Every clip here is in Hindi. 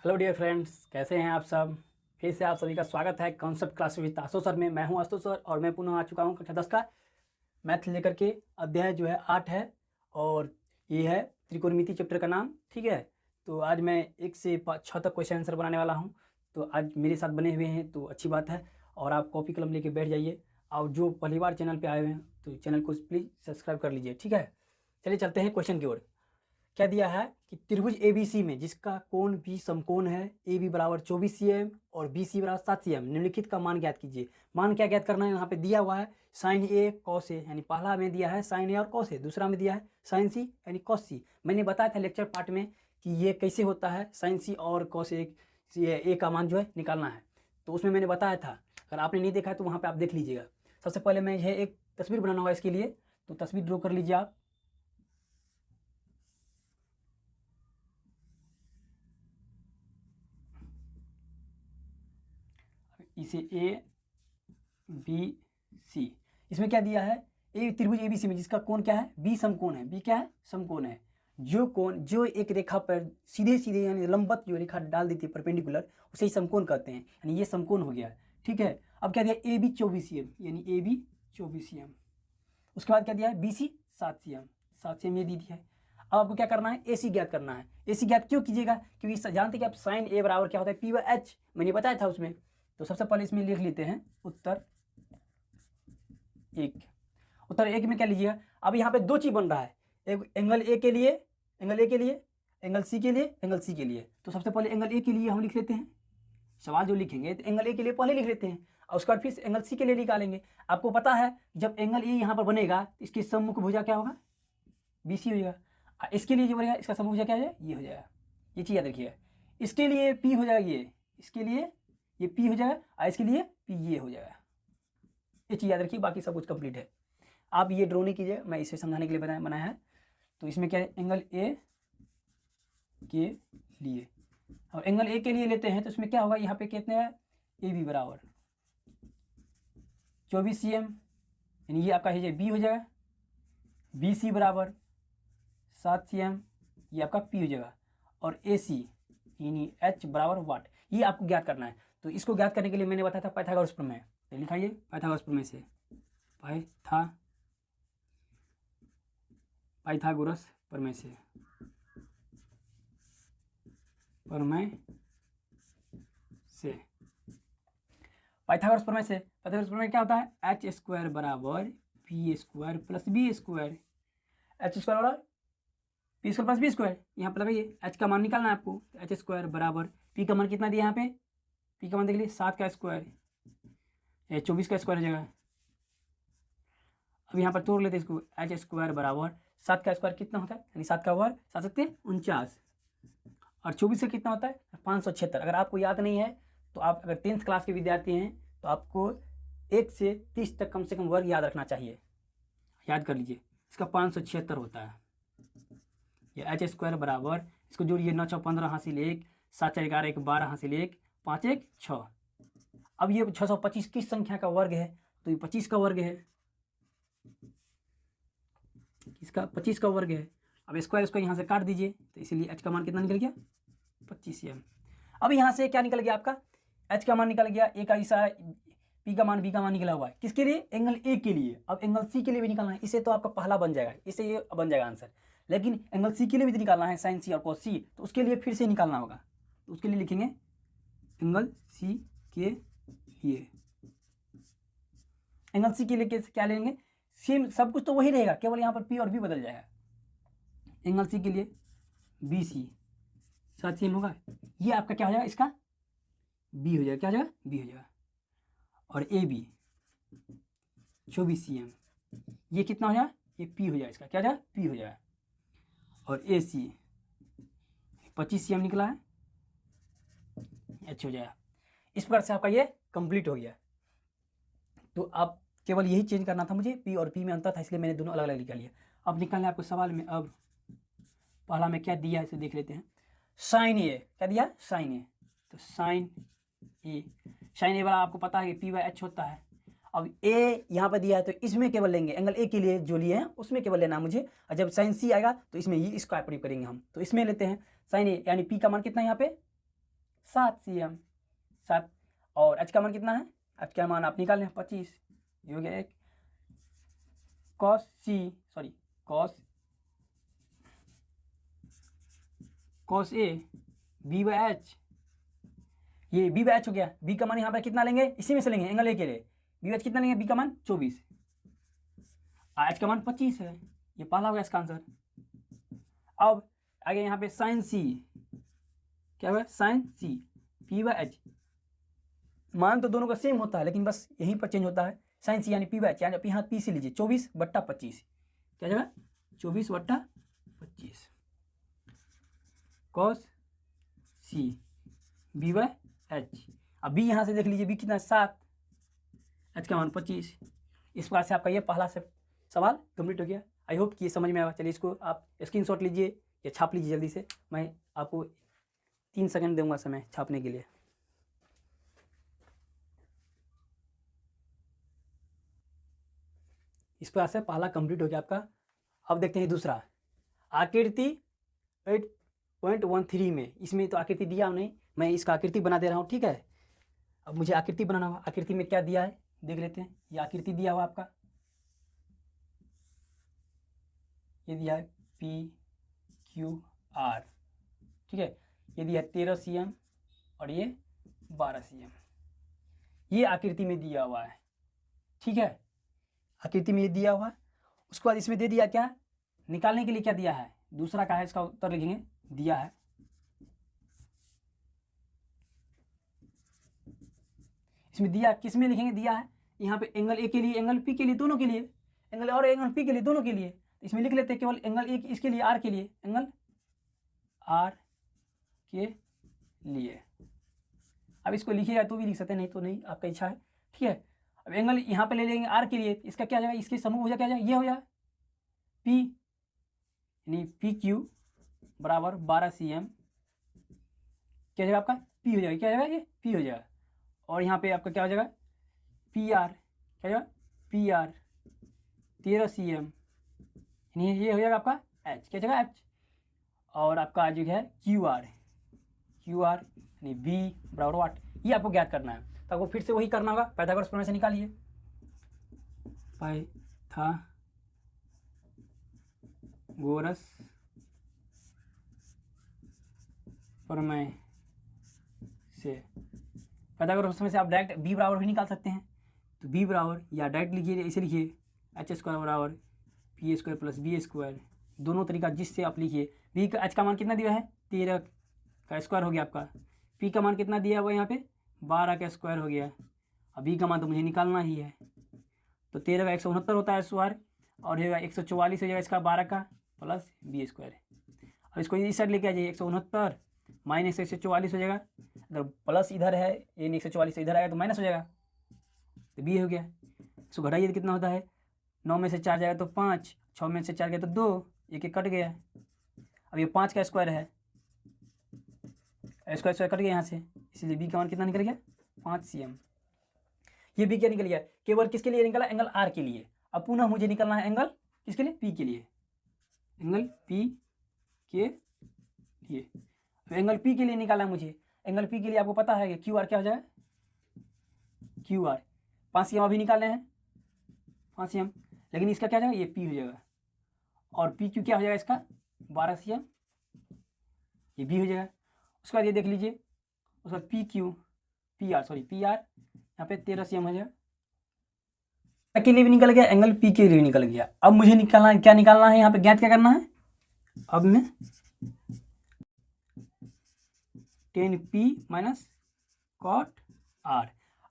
हेलो डियर फ्रेंड्स, कैसे हैं आप सब। फिर से आप सभी का स्वागत है concept class with Ashutosh sir में। मैं हूं आशुतोष सर और मैं पुनः आ चुका हूं कक्षा 10 का मैथ लेकर के। अध्याय जो है 8 है और ये है त्रिकोणमिति चैप्टर का नाम। ठीक है, तो आज मैं 1 से 6 तक क्वेश्चन आंसर बनाने वाला हूँ। तो आज मेरे साथ बने हुए हैं तो अच्छी बात है। और आप कॉपी कलम लेके बैठ जाइए। और जो पहली बार चैनल पर आए हुए हैं तो चैनल को प्लीज़ सब्सक्राइब कर लीजिए। ठीक है, चलिए चलते हैं क्वेश्चन की ओर। क्या दिया है कि त्रिभुज एबीसी में जिसका कोण भी समकोण है, ए बी बराबर 24 cm और बी सी बराबर 7 cm, निम्नलिखित का मान ज्ञात कीजिए। मान क्या ज्ञात करना है, यहाँ पे दिया हुआ है साइन ए कॉस ए, यानी पहला में दिया है साइन ए और कॉस ए, दूसरा में दिया है साइन सी यानी कॉस सी। मैंने बताया था लेक्चर पार्ट में कि ये कैसे होता है, साइन सी और कॉस ए का मान जो है निकालना है। तो उसमें मैंने बताया था, अगर आपने नहीं देखा है तो वहाँ पर आप देख लीजिएगा। सबसे पहले मैं यह एक तस्वीर बनाना होगा इसके लिए, तो तस्वीर ड्रॉ कर लीजिए आप। इसे ए बी सी, इसमें क्या दिया है, ए त्रिभुज एबीसी में जिसका कोण क्या है, बी समकोण है। बी क्या है, समकोण है। जो कोण जो एक रेखा पर सीधे सीधे यानी लंबवत जो रेखा डाल देती है परपेंडिकुलर, उसे ही समकोण कहते हैं, यानी ये समकोण हो गया। ठीक है, अब क्या दिया, ए बी 24 cm, यानी ए बी 24 cm। उसके बाद क्या दिया है, बी सी 7 cm, 7 cm ये दी है। अब आपको क्या करना है, ए सी ज्ञात करना है। ए सी ज्ञात क्यों कीजिएगा, क्योंकि जानते कि आप साइन ए बराबर क्या होता है, पी बाई एच, मैंने बताया था उसमें। तो सबसे पहले इसमें लिख लेते हैं उत्तर एक। उत्तर एक में क्या लीजिएगा, अब यहाँ पे दो चीज बन रहा है, एक एंगल ए के लिए, एंगल ए के लिए, एंगल सी के लिए, एंगल सी के लिए। तो सबसे पहले एंगल ए के लिए हम लिख लेते हैं, सवाल जो लिखेंगे तो एंगल ए के लिए पहले लिख लेते हैं और उसके बाद फिर एंगल सी के लिए निकालेंगे। आपको पता है जब एंगल ए यहाँ पर बनेगा तो इसकी सम्मुख भुजा क्या होगा, बी सी हो जाएगा। इसके लिए जो बनेगा इसका सम्मुख भुजा क्या हो जाएगा, ये हो जाएगा। ये चीज याद रखिएगा। इसके लिए पी हो जाएगा ये, इसके लिए ये पी हो जाएगा और इसके लिए पी ये हो जाएगा। ये चीज़ याद रखिए, बाकी सब कुछ कंप्लीट है। आप ये ड्रॉ नहीं कीजिए, मैं इसे समझाने के लिए बनाया है। तो इसमें क्या है, एंगल ए के लिए, और एंगल ए के लिए लेते हैं तो इसमें क्या होगा, यहाँ पे कितने है, ए बी बराबर 24 cm, यानी ये आपका है बी हो जाएगा। बी सी बराबर 7 cm, ये आपका पी हो जाएगा। और ए सी यानी एच बराबर वाट, ये आपको ज्ञात करना है। तो इसको ज्ञात करने के लिए मैंने बताया था पाइथागोरस प्रमेय, तो लिखाइए पाइथागोरस प्रमेय से, पाइथागोरस प्रमेय से, पाइथागोरस प्रमेय क्या होता है, एच स्क्वायर बराबर P square plus B square, H square बराबर P square plus B square. यहाँ पर लगाइए, एच का मान निकालना है आपको, एच स्क्वायर बराबर पी का मान कितना दिया यहाँ पे, पी का मान देख लीजिए 7 का स्क्वायर, 24 का स्क्वायर हो जाएगा। अब यहाँ पर तोड़ लेते हैं इसको, एच स्क्वायर बराबर 7 का स्क्वायर कितना होता है, यानी 7 का वर्ग 7 7 49, और 24 का कितना होता है 576। अगर आपको याद नहीं है तो आप अगर 10th क्लास के विद्यार्थी हैं तो आपको 1 से 30 तक कम से कम वर्ग याद रखना चाहिए। याद कर लीजिए, इसका 576 होता है। ये एच स्क्वायर बराबर, इसको जोड़िए, 9 6 15 हासिल 1, 7 4 11 1 12 हासिल 1, 5 1 6। अब ये 625 किस संख्या का वर्ग है, तो ये 25 का वर्ग है, इसका 25 का वर्ग है। अब स्क्वायर इसको यहाँ से काट दीजिए, तो इसीलिए एच का मान कितना निकल गया, 25 cm। अब यहाँ से क्या निकल गया आपका, एच का मान निकल गया, ए का हिस्सा, पी का मान, बी का मान निकला हुआ है, किसके लिए, एंगल ए के लिए। अब एंगल सी के लिए भी निकालना है, इसे तो आपका पहला बन जाएगा, इसे ये बन जाएगा आंसर। लेकिन एंगल सी के लिए भी निकालना है, साइन सी और कॉस सी, तो उसके लिए फिर से निकालना होगा। तो उसके लिए लिखेंगे एंगल सी के लिए, एंगल सी के लिए क्या लेंगे, सेम सब कुछ तो वही रहेगा, केवल यहाँ पर पी और बी बदल जाएगा। एंगल सी के लिए बी सी 7 cm होगा, ये आपका क्या हो जाएगा, इसका बी हो जाएगा, क्या हो जाएगा, बी हो जाएगा। और ए बी 24 cm, ये कितना हो जाएगा, ये पी हो जाएगा, इसका क्या हो जाएगा, पी हो जाएगा। और ए सी 25 cm निकला है, एच हो जाएगा। इस प्रकार से आपका ये कंप्लीट हो गया। तो आप केवल यही चेंज करना था मुझे, पी और पी में अंतर था, इसलिए मैंने दोनों अलग अलग निकाल लिया। अब निकालना है आपको सवाल में। अब पहला में क्या दिया है इसे देख लेते हैं, साइन ए, क्या दिया, साइन ए। तो साइन ए वाला आपको पता है कि पी बाई एच होता है। अब ए यहाँ पर दिया है तो इसमें केवल लेंगे, एंगल ए के लिए जो लिए हैं उसमें केवल लेना है मुझे, और जब साइन सी आएगा तो इसमें ये इसका प्रयोग करेंगे हम। तो इसमें लेते हैं साइन ए, यानी पी का मान कितना है यहाँ पे 7 cm 7। और h का मान कितना है, h का मान आप निकाल लें 25। ये हो गया एक cos A b/h, ये b/h हो गया। b का मान यहाँ पर कितना लेंगे, इसी में से लेंगे एंगल A के लिए। b/h कितना लेंगे, b का मान 24, h का मान 25 है। ये पहला होगा इसका आंसर। अब आगे यहाँ पे sin C, क्या होगा sin C p/h, मान तो दोनों का सेम होता है लेकिन बस यहीं पर चेंज होता है। sin C यानी p/h, यानी यहाँ p से लीजिए 24/25, क्या जगह 24/25 cos C b/h। अब b यहाँ से देख लीजिए, b कितना 7, h का मान 25। इस प्रकार से आपका ये पहला से सवाल कंप्लीट हो गया। आई होप कि ये समझ में आएगा। चलिए इसको आप स्क्रीनशॉट लीजिए या छाप लीजिए जल्दी से। मैं आपको 3 सेकंड दूंगा समय छापने के लिए। इस प्रकार से पहला कंप्लीट हो गया आपका। अब देखते हैं दूसरा, आकृति 8.13 में। इसमें तो आकृति दिया नहीं, मैं इसका आकृति बना दे रहा हूँ, ठीक है। अब मुझे आकृति बनाना होगा। आकृति में क्या दिया है देख लेते हैं। ये आकृति दिया हुआ आपका, ये दिया है PQR, ठीक है। ये दिया 13 cm और ये 12 cm, ये आकृति में दिया हुआ है, ठीक है। आकृति में ये दिया हुआ है। उसके बाद इसमें दे दिया क्या, निकालने के लिए क्या दिया है, दूसरा का है, इसका उत्तर लिखेंगे दिया है। इसमें दिया किस में लिखेंगे, दिया है यहाँ पे एंगल ए के लिए, एंगल पी के लिए, दोनों के लिए, एंगल और एंगल पी के लिए, दोनों के लिए। इसमें लिख लेते हैं केवल एंगल ए इसके लिए, आर के लिए, एंगल आर के लिए। अब इसको लिखिएगा तो भी लिख सकते हैं, नहीं तो नहीं, आपका इच्छा है, ठीक है। अब एंगल यहाँ पे ले लेंगे आर के लिए, इसका क्या जाएगा, इसके समूह हो जाए, क्या जाए, ये हो जाए पी, यानी पी क्यू बराबर 12 cm, क्या जाएगा आपका पी हो जाएगा, क्या जाएगा ये पी हो जाएगा। और यहाँ पे आपका क्या हो जाएगा पी आर, क्या जाएगा पी आर 13 cm, यानी ये हो जाएगा आपका एच, क्या जाएगा एच। और आपका जो है क्यू आर यानी बी बराबर वाट, ये आपको ज्ञात करना है। तो आपको फिर से वही करना होगा, पाइथागोरस प्रमेय से निकालिए। पाइथागोरस प्रमेय से, पाइथागोरस प्रमेय से आप डायरेक्ट बी बराबर भी निकाल सकते हैं। तो बी बराबर, या डायरेक्ट लिखिए, इसे लिखिए एच स्क्वायर बराबर P square plus B square, दोनों तरीका जिससे आप लिखिए। बी का एच का मान कितना दिया है 13 का स्क्वायर हो गया आपका, पी का मान कितना दिया हुआ यहाँ पे 12 का स्क्वायर हो गया। अब बी का मान तो मुझे निकालना ही है, तो 13 का 169 होता है स्क्वायर, और ये 144 हो जाएगा इसका 12 का प्लस बी स्क्वायर। अब इसको इस साइड लेके आ जाइए, 169 माइनस 144 हो जाएगा। अगर प्लस इधर है, ये 144 इधर आएगा तो माइनस हो जाएगा, तो बी हो गया। इसको घटाइए तो कितना होता है, 9 में से 4 जाएगा तो 5, 6 में से 4 गया तो 2, एक एक कट गया। अब ये 5 का स्क्वायर है, स्क्वायर कट गया यहाँ से, इसलिए बी का मान कितना निकल गया 5 cm। ये बी क्या निकल गया, केवल किसके लिए निकला, एंगल आर के लिए। अब पुनः मुझे निकलना है एंगल किसके लिए, पी के लिए, एंगल पी के लिए। तो एंगल पी के लिए निकाला मुझे। एंगल पी के लिए आपको पता है कि क्यू आर क्या हो जाएगा, क्यू आर 5 cm अभी निकाले हैं 5 cm, लेकिन इसका क्या जाएगा, ये पी हो जाएगा। और पी क्यू क्या हो जाएगा इसका 12 cm, ये बी हो जाएगा। उसके बाद ये देख लीजिए, उसके बाद पी क्यू पी आर यहाँ पे 13 cm हो जाएगा। के लिए भी निकल गया, एंगल पी के लिए भी निकल गया। अब मुझे निकालना, क्या निकालना है यहाँ पे, ज्ञात क्या करना है। अब मैं tan P minus cot R,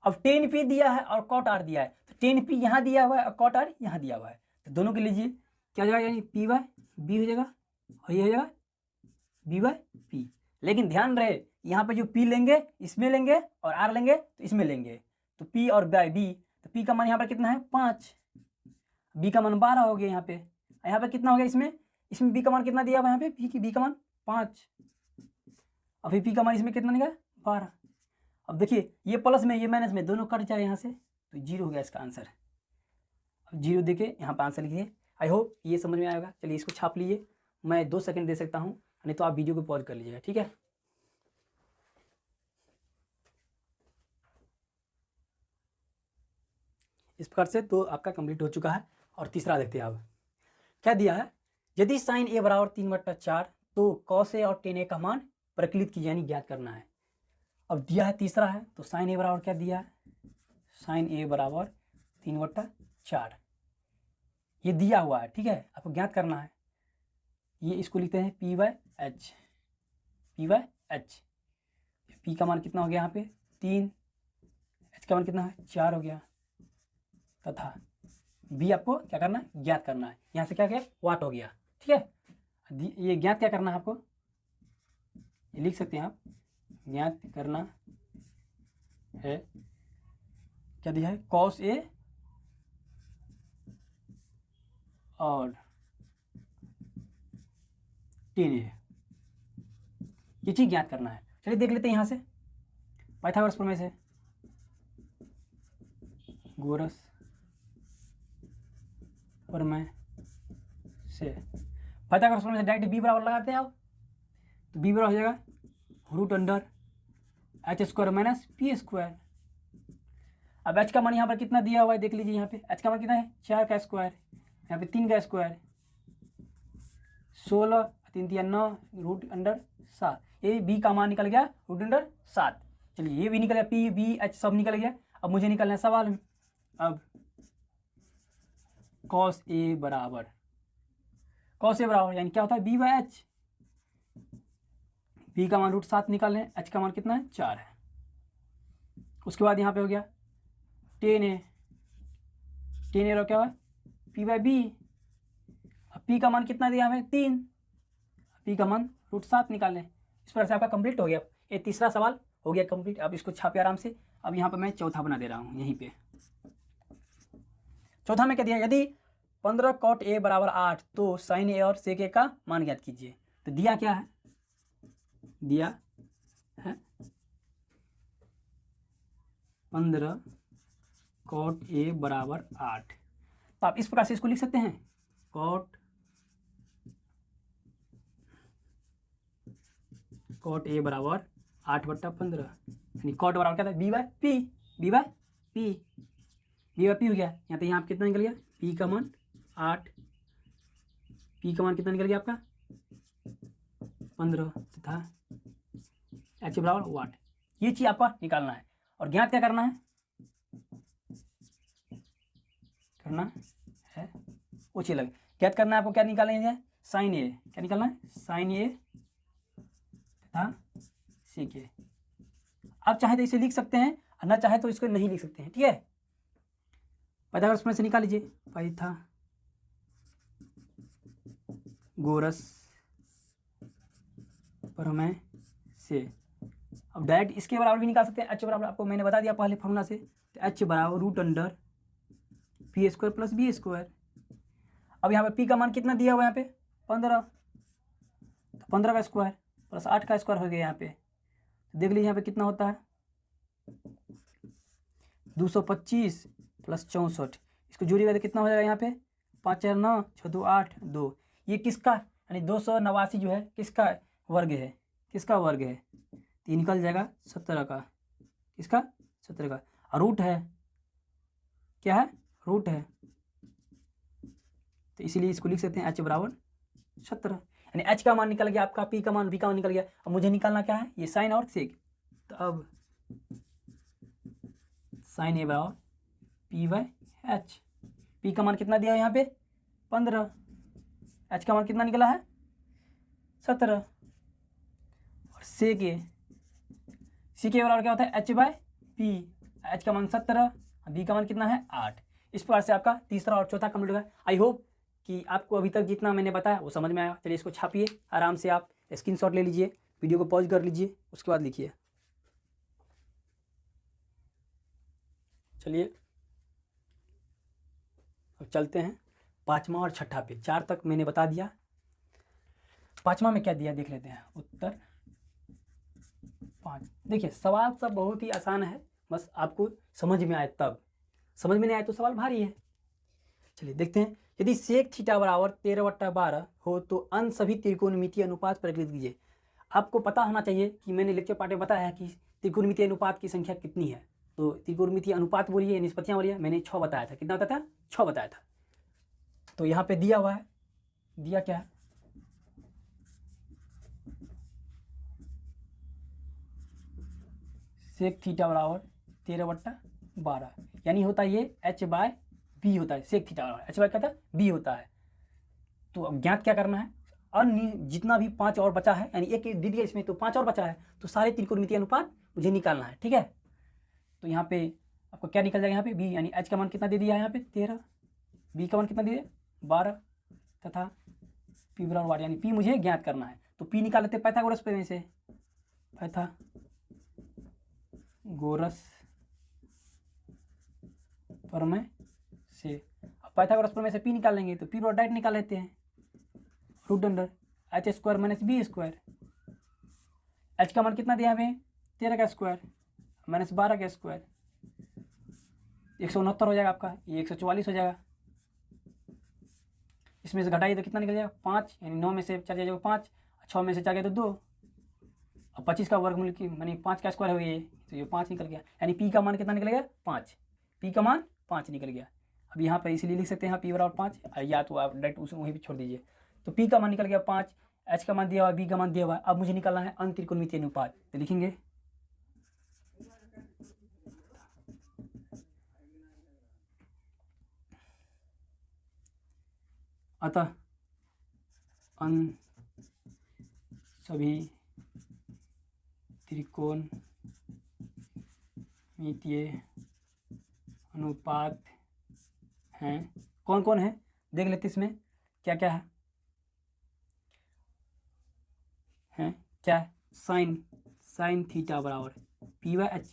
अब tan P दिया है और cot R दिया है, तो tan P यहाँ दिया हुआ है और cot R यहाँ दिया हुआ है, तो दोनों के लीजिए क्या हो जाएगा, यानी P बाय B हो जाएगा और ये हो जाएगा B बाय P। लेकिन ध्यान रहे यहाँ पे जो P लेंगे इसमें लेंगे और R लेंगे तो इसमें लेंगे, तो P और बाय B, तो P का मान यहाँ पर कितना है 5, B का मान 12 हो गया यहाँ पे, यहाँ पे कितना हो गया, इसमें B का मान कितना दिया हुआ यहाँ पे, B का मान 5, अभी P का मान इसमें कितना निकला 12। अब देखिए ये प्लस में ये माइनस में दोनों कट जाए यहाँ से, तो 0 हो गया इसका आंसर। अब 0 देके यहाँ पर आंसर लिखिए। आई होप ये समझ में आएगा। चलिए इसको छाप लीजिए, मैं 2 सेकंड दे सकता हूँ, नहीं तो आप वीडियो को पॉज कर लीजिएगा, ठीक है। इस प्रकार से तो आपका कंप्लीट हो चुका है। और तीसरा देखते हैं अब क्या दिया है, यदि साइन ए बराबर 3/4 तो कॉस ए और टेन ए का मान प्रकलित की यानी ज्ञात करना है। अब दिया है तीसरा है, तो साइन ए बराबर क्या दिया है, साइन ए बराबर 3/4 ये दिया हुआ है, ठीक है, आपको ज्ञात करना है। ये इसको लिखते हैं P/H, P/H। P का मान कितना हो गया यहाँ पे 3, H का मान कितना है 4 हो गया, तथा B आपको क्या करना है, ज्ञात करना है। यहाँ से क्या गया, वाट हो गया, ठीक है। ये ज्ञात क्या करना है आपको, ये लिख सकते हैं आप, ज्ञात करना है, क्या दिया है, कॉस ए और टेन ए, ये चीज ज्ञात करना है। चलिए देख लेते हैं यहाँ से पाइथागोरस प्रमेय से, गोरस प्रमेय से, पाइथागोरस प्रमेय से डायरेक्ट बी बराबर लगाते हैं आप, तो बी बराबर हो जाएगा √(h² माइनस p²। अब h का मान यहाँ पर कितना दिया हुआ है देख लीजिए, यहाँ पे h का मान कितना है 4 का स्क्वायर, यहाँ पे 3 का स्क्वायर, 16 3 3 9 √7, ये b का मान निकल गया √7। चलिए ये भी निकल गया, p b h सब निकल गया। अब मुझे निकलना है सवाल में, अब cos a बराबर यानी क्या होता है b/h, b का मान √7 निकाल लें, h का मान कितना है 4 है। उसके बाद यहाँ पे हो गया टेन ए क्या हुआ P/B, अब P का मान कितना दिया हमें 3, P का मान √7 निकाल लें। इस प्रकार से आपका कंप्लीट हो गया। ये तीसरा सवाल हो गया कंप्लीट। अब इसको छापे आराम से। अब यहाँ पर मैं चौथा बना दे रहा हूँ, यहीं पे चौथा में क्या दिया, यदि 15 cot A बराबर 8 तो साइन ए और सेक ए का मान ज्ञात कीजिए। तो दिया क्या है, दिया है 15 cot A बराबर 8, तो आप इस प्रकार से इसको लिख सकते हैं, cot A बराबर 8/15, यानी cot बराबर क्या था B/P हो गया। यहाँ पे यहाँ कितना निकल गया, P का मान 8, P का मान कितना निकल गया आपका 15 तथा H बराबर वाट। ये चीज आपका निकालना है और ज्ञात क्या करना है वो चीज लगे ज्ञात करना है आपको। क्या निकालेंगे, साइन ए, क्या निकालना है साइन ए तथा सेक ए। आप चाहे तो इसे लिख सकते हैं और ना चाहे तो इसको नहीं लिख सकते हैं, ठीक है। पाइथागोरस प्रमेय से निकाल लीजिए, पाइथागोरस प्रमेय से। अब डायरेक्ट इसके बराबर भी निकाल सकते हैं, h बराबर आपको मैंने बता दिया पहले फॉर्मूला से, तो h बराबर √p² + b²। अब यहाँ पे p का मान कितना दिया हुआ है, यहाँ पे 15, तो 15 का स्क्वायर प्लस 8 का स्क्वायर हो गया यहाँ पे। तो देख लीजिए यहाँ पे कितना होता है 225 + 64, इसको जोड़िएगा तो कितना हो जाएगा यहाँ पे 5 4 9 6 2 8 2। ये किसका यानी 289 जो है किसका वर्ग है, तो ये निकल जाएगा 17 का, किसका 17 का। और रूट है, क्या है रूट है, तो इसीलिए इसको लिख सकते हैं h बराबर 17, यानी h का मान निकल गया आपका, p का मान b का मान निकल गया। अब मुझे निकालना क्या है, ये साइन और सेक। तो अब साइन ए बराबर P/H, p का मान कितना दिया है यहाँ पे 15, h का मान कितना निकला है 17, और सेक ए बराबर क्या होता है H/P, h का मान 17, b का मान कितना है 8। इस प्रकार से आपका तीसरा और चौथा कंप्लीट होगा। आई होप कि आपको अभी तक जितना मैंने बताया वो समझ में आया। चलिए इसको छापिए आराम से, आप स्क्रीनशॉट ले लीजिए, वीडियो को पॉज कर लीजिए, उसके बाद लिखिए। चलिए अब चलते हैं पाँचवा और छठा पे। 4 तक मैंने बता दिया, पाँचवा में क्या दिया देख लेते हैं। उत्तर 5। देखिए सवाल सब बहुत ही आसान है, बस आपको समझ में आए तब, समझ में नहीं आए तो सवाल भारी है। चलिए देखते हैं, यदि सेक थीटा बराबर 13/12 हो तो अन्य सभी त्रिकोणमितीय अनुपात प्रकलित कीजिए। आपको पता होना चाहिए कि मैंने लेक्चर पार्ट में बताया है कि त्रिकोणमितीय अनुपात की संख्या कितनी है। तो त्रिकोणमितीय अनुपात बोलिए, निष्पत्तियाँ बोलिए, मैंने 6 बताया था। कितना बताया था? 6 बताया था। तो यहाँ पे दिया हुआ है, दिया क्या है? सेक थीटा बराबर 13/12, यानी होता है ये h/b होता है। सेक थीटा बराबर h/, क्या था? b होता है। तो अब ज्ञात क्या करना है? अन्य जितना भी 5 और बचा है, यानी एक दे दिया इसमें, तो 5 और बचा है, तो सारे त्रिकोणमितीय अनुपात मुझे निकालना है। ठीक है, तो यहाँ पे आपको क्या निकल जाएगा? यहाँ पे b, यानी h का मान कितना दे दिया है यहाँ पे? 13, b का मान कितना दे दिया? 12, तथा p बराबर 12, यानी p मुझे ज्ञात करना है। तो p निकाल लेते पाइथागोरस प्रमेय से। पाइथागोरस प्रमेय से, अब पाइथागोरस प्रमेय से p निकाल लेंगे, तो p बराबर डायरेक्ट निकाल लेते हैं, root under h² minus b²। h का मान कितना दिया हमें? 13 का स्क्वायर माइनस 12 का स्क्वायर, 169 हो जाएगा आपका, ये 144 हो जाएगा। इसमें से घटाइए तो कितना निकल जाएगा? 5, यानी 9 में से 4 जाएगा 5, 6 में से 4 गया तो 2, अब 25 का वर्गमूल की यानी 5 का स्क्वायर हो गया, तो ये 5 निकल गया, यानी p का मान कितना निकल गया? 5। p का मान 5 निकल गया। अब यहाँ पर इसलिए लिख सकते हैं p बराबर 5, या तो आप डायरेक्ट उसे वहीं पर छोड़ दीजिए। तो p का मान निकल गया 5, h का मान दिया हुआ है, b का मान दिया हुआ है। अब मुझे निकालना है अंत त्रिकोणमितीय अनुपात, तो लिखेंगे अतः अन सभी त्रिकोणमितीय अनुपात हैं। कौन कौन है देख लेते, इसमें क्या क्या है? क्या है? साइन थीटा बराबर p/h,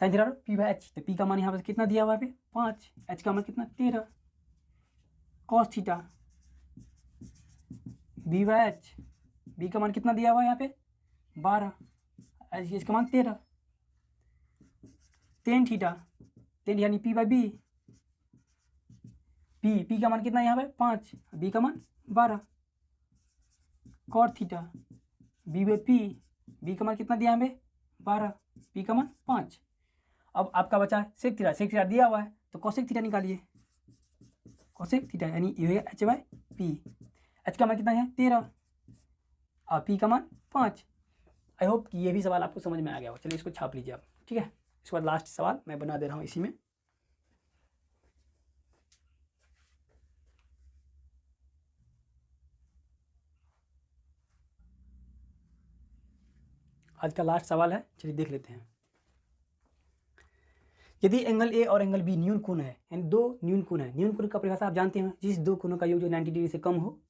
साइन थीटा बराबर p/h। तो p का मान यहाँ पर कितना दिया हुआ है? 5, h का मान कितना? 13, कॉस थीटा b/h, b का मान कितना दिया हुआ है यहाँ पे? 12, h का मान 13, टेन थीटा, टेन यानी p/b, p का मान कितना यहाँ पे? 5, b का मान 12, कॉट थीटा b/p, b का मान कितना दिया हमें? 12, p का मान 5। अब आपका बचा है सेक थीटा, सेक थीटा दिया हुआ है, तो कोसेक थीटा निकालिए। कोसेक थीटा यानी ये होगा h/p, h का मान कितना है? 13, और p का मान 5। आई होप कि ये भी सवाल आपको समझ में आ गया हो। चलिए इसको छाप लीजिए आप। ठीक है, इसके बाद लास्ट सवाल मैं बना दे रहा हूँ इसी में। आज का लास्ट सवाल है, चलिए देख लेते हैं। यदि एंगल ए और एंगल बी न्यून कोण है, यानी दो न्यून कोण है। न्यून कोण का परिभाषा आप जानते हैं, जिस दो कोणों का योग जो 90 डिग्री से कम हो,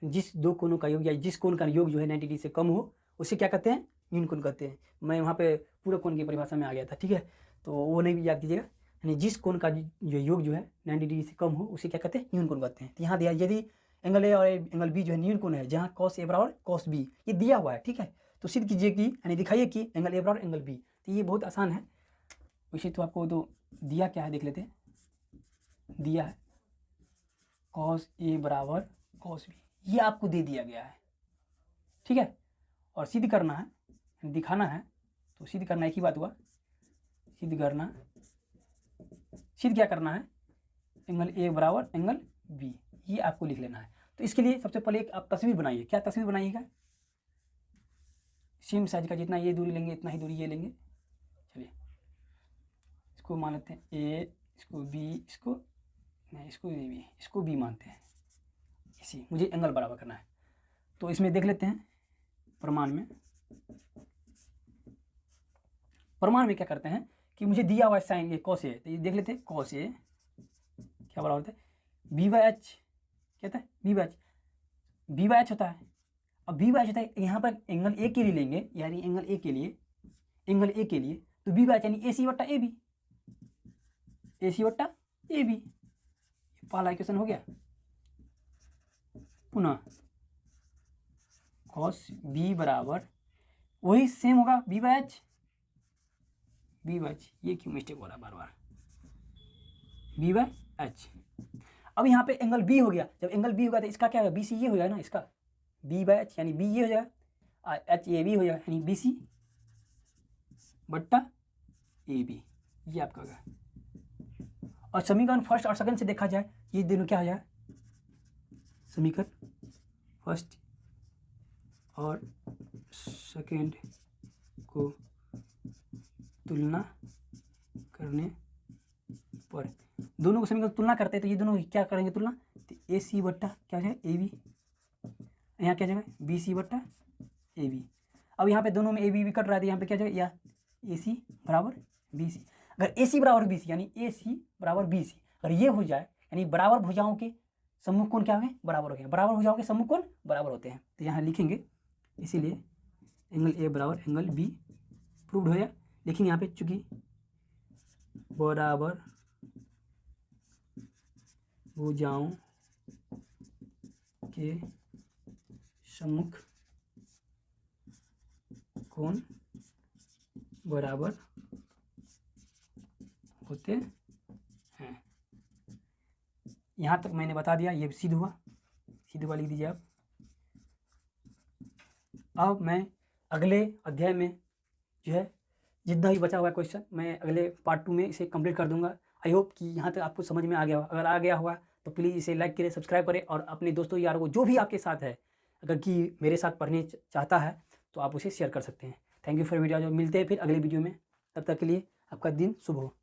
जिस दो कोणों का योग या जिस कोण का योग जो है 90 डिग्री से कम हो, उसे क्या कहते हैं? न्यून कोण कहते हैं। मैं वहाँ पे पूरा कोण की परिभाषा में आ गया था। ठीक है, तो वो नहीं भी याद कीजिएगा, यानी जिस कोण का जो योग जो है 90 डिग्री से कम हो, उसे क्या कहते हैं? न्यून कोण कहते हैं। तो यहाँ दिया, यदि एंगल ए और एंगल बी जो है न्यून कोण है, जहाँ कॉस ए बराबर कॉस बी, ये दिया हुआ है। ठीक है, तो सिद्ध कीजिए कि, यानी दिखाइए कि एंगल ए बराबर एंगल बी। तो ये बहुत आसान है। वैसे तो आपको तो दिया क्या है देख लेते हैं। दिया है कॉस ए बराबर कॉस बी, ये आपको दे दिया गया है। ठीक है, और सिद्ध करना है, दिखाना है, तो सिद्ध करना एक ही बात हुआ, सिद्ध करना, सिद्ध क्या करना है? एंगल ए बराबर एंगल बी, ये आपको लिख लेना है। तो इसके लिए सबसे पहले एक आप तस्वीर बनाइए। क्या तस्वीर बनाइएगा? सेम साइज का, जितना ये दूरी लेंगे इतना ही दूरी ये लेंगे। चलिए इसको मान लेते हैं ए, इसको बी, इसको नहीं, इसको बी, इसको बी मानते हैं। इसी मुझे एंगल बराबर करना है। तो इसमें देख लेते हैं प्रमाण में। प्रमाण में क्या करते हैं कि मुझे दिया हुआ साइन ये कॉस ए, तो ये देख लेते हैं कॉस ए क्या बराबर होता है? b/h, क्या होता है? b/h होता है। अब b/h होता है, यहाँ पर एंगल ए के लिए लेंगे, यानी एंगल ए के लिए, एंगल ए के लिए, तो b/h यानी AC/AB, AC/AB। पहला इक्वेशन हो गया। पुनः कॉस b बराबर वही सेम होगा b/h, ये क्यों मिस्टेक हो रहा है बार बार? b/h। अब यहाँ पे एंगल b हो गया, जब एंगल b होगा तो इसका क्या होगा? BC ये हो जाएगा ना, इसका b/h यानी b ये हो जाएगा, HAB हो जाएगा, यानी BC/AB ए बी, ये आपका होगा। और समीकरण फर्स्ट और सेकंड से देखा जाए, ये दोनों क्या हो जाए, समीकरण फर्स्ट और सेकंड को तुलना करने पर, दोनों को समीकरण तुलना करते हैं तो ये दोनों क्या करेंगे तुलना, तो ए सी बट्टा क्या हो जाएगा ए बी, यहाँ क्या जाएगा बी सी बट्टा ए बी। अब यहाँ पे दोनों में ए बी भी कट रहा है तो यहाँ पे क्या जाएगा, या ए सी बराबर बी सी। अगर ए सी बराबर बी सी यानी ए सी बराबर बी सी अगर ये हो जाए, यानी बराबर भुजाओं के सम्मुख कोण क्या है, बराबर हो गया। बराबर भुजाओं के सम्मुख कोण बराबर होते हैं, तो यहाँ लिखेंगे, इसीलिए एंगल ए बराबर एंगल बी प्रूव्ड हो गया। लेकिन यहाँ पे चूंकि बराबर भुजाओं के सम्मुख कोण बराबर होते हैं। यहाँ तक मैंने बता दिया, ये सिद्ध हुआ, सिद्ध हुआ लिख दीजिए आप। अब मैं अगले अध्याय में जो है जितना भी बचा हुआ क्वेश्चन मैं अगले पार्ट 2 में इसे कंप्लीट कर दूंगा। आई होप कि यहाँ तक आपको समझ में आ गया हो। अगर आ गया हुआ तो प्लीज़ इसे लाइक करें, सब्सक्राइब करें और अपने दोस्तों यारों को, जो भी आपके साथ है, अगर कि मेरे साथ पढ़ने चाहता है तो आप उसे शेयर कर सकते हैं। Thank you for video. जो मिलते हैं फिर अगले वीडियो में, तब तक के लिए आपका दिन शुभ हो।